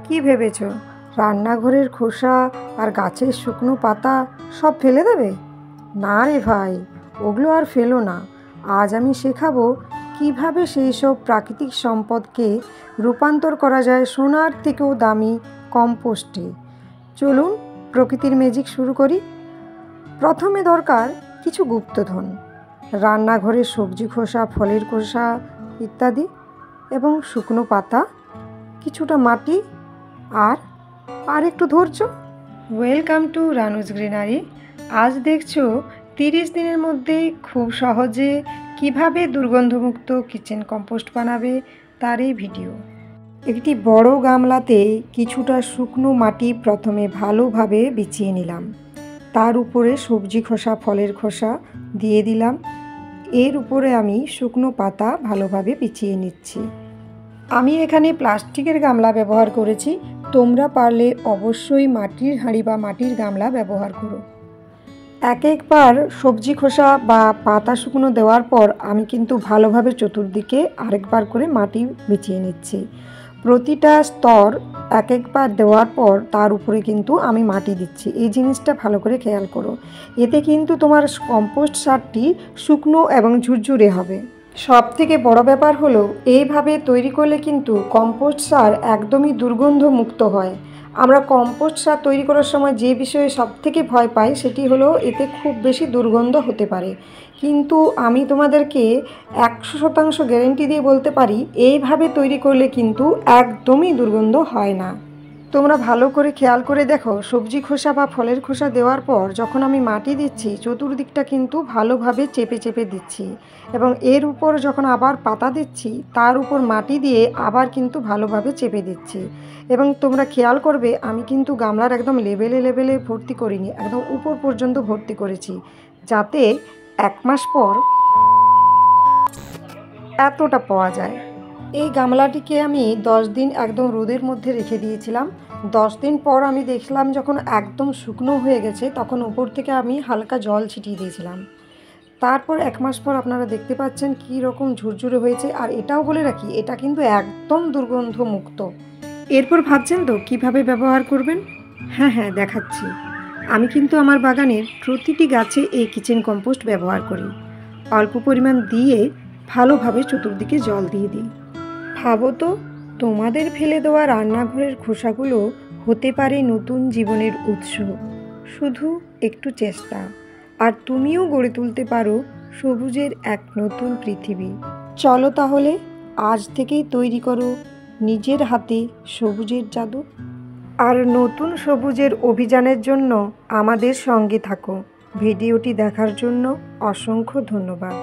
কি ভেবেছ রান্নাঘরের খোসা আর গাছের শুকনো পাতা সব ফেলে দেবে? না রে ভাই, ওগুলো আর ফেলো না। আজ আমি শেখাবো কিভাবে সেই সব প্রাকৃতিক সম্পদকে রূপান্তর করা যায় সোনার থেকেও দামি কম্পোস্টে। চলুন প্রকৃতির ম্যাজিক শুরু করি। প্রথমে দরকার কিছু গুপ্তধন, রান্নাঘরের সবজি খোসা, ফলের খোসা ইত্যাদি, এবং শুকনো পাতা, কিছুটা মাটি আর একটু ধৈর্য। Welcome to Ranu's greenery. আজ দেখছো 30 দিনের মধ্যেই খুব সহজে কিভাবে দুর্গন্ধমুক্ত কিচেন কম্পোস্ট বানাবে তার এই ভিডিও। একটি বড় গামলাতে কিছুটা শুকনো মাটি প্রথমে ভালোভাবে বিছিয়ে নিলাম। তার উপরে সবজি খোসা, ফলের খোসা দিয়ে দিলাম। এর উপরে আমি শুকনো পাতা ভালোভাবে বিছিয়ে নিচ্ছি। আমি এখানে প্লাস্টিকের গামলা ব্যবহার করেছি, তোমরা পারলে অবশ্যই মাটির হাঁড়ি বা মাটির গামলা ব্যবহার করো। একবার সবজি খোসা বা পাতা শুকনো দেওয়ার পর আমি কিন্তু ভালোভাবে চতুর্দিকে আরেকবার করে মাটি বিছিয়ে নিচ্ছি। প্রতিটা স্তর একবার দেওয়ার পর তার উপরে কিন্তু আমি মাটি দিচ্ছি। এই জিনিসটা ভালো করে খেয়াল করো, এতে কিন্তু তোমার কম্পোস্ট সারটি শুকনো এবং ঝুরঝুরে হবে। সব থেকে বড় ব্যাপার হলো এইভাবে তৈরি করলে কিন্তু কম্পোস্ট সার একদমই দুর্গন্ধমুক্ত হয়। আমরা কম্পোস্ট সার তৈরি করার সময় যে বিষয়ে সবথেকে ভয় পাই সেটি হলো এতে খুব বেশি দুর্গন্ধ হতে পারে, কিন্তু আমি তোমাদেরকে 100% গ্যারেন্টি দিয়ে বলতে পারি এইভাবে তৈরি করলে কিন্তু একদমই দুর্গন্ধ হয় না। তোমরা ভালো করে খেয়াল করে দেখো, সবজি খোসা বা ফলের খোসা দেওয়ার পর যখন আমি মাটি দিচ্ছি চতুর্দিকটা কিন্তু ভালোভাবে চেপে চেপে দিচ্ছি, এবং এর উপর যখন আবার পাতা দিচ্ছি তার উপর মাটি দিয়ে আবার কিন্তু ভালোভাবে চেপে দিচ্ছি। এবং তোমরা খেয়াল করবে আমি কিন্তু গামলার একদম লেবেলে লেবেলে ভর্তি করিনি, একদম উপর পর্যন্ত ভর্তি করেছি, যাতে 1 মাস পর এতটা পাওয়া যায়। এই গামলাটিকে আমি 10 দিন একদম রোদের মধ্যে রেখে দিয়েছিলাম। 10 দিন পর আমি দেখলাম যখন একদম শুকনো হয়ে গেছে তখন উপর থেকে আমি হালকা জল ছিটিয়ে দিয়েছিলাম। তারপর 1 মাস পর আপনারা দেখতে পাচ্ছেন কী রকম ঝুরঝুরে হয়েছে। আর এটাও বলে রাখি, এটা কিন্তু একদম দুর্গন্ধমুক্ত। এরপর ভাবছেন তো কীভাবে ব্যবহার করবেন? হ্যাঁ দেখাচ্ছি। আমি কিন্তু আমার বাগানের প্রতিটি গাছে এই কিচেন কম্পোস্ট ব্যবহার করি। অল্প পরিমাণ দিয়ে ভালোভাবে চতুর্দিকে জল দিয়ে দিই। ভাবো তো, তোমাদের ফেলে দেওয়া রান্নাঘরের খোসাগুলো হতে পারে নতুন জীবনের উৎস। শুধু একটু চেষ্টা, আর তুমিও গড়ে তুলতে পারো সবুজের এক নতুন পৃথিবী। চলো তাহলে আজ থেকেই তৈরি করো নিজের হাতে সবুজের জাদু। আর নতুন সবুজের অভিযানের জন্য আমাদের সঙ্গে থাকো। ভিডিওটি দেখার জন্য অসংখ্য ধন্যবাদ।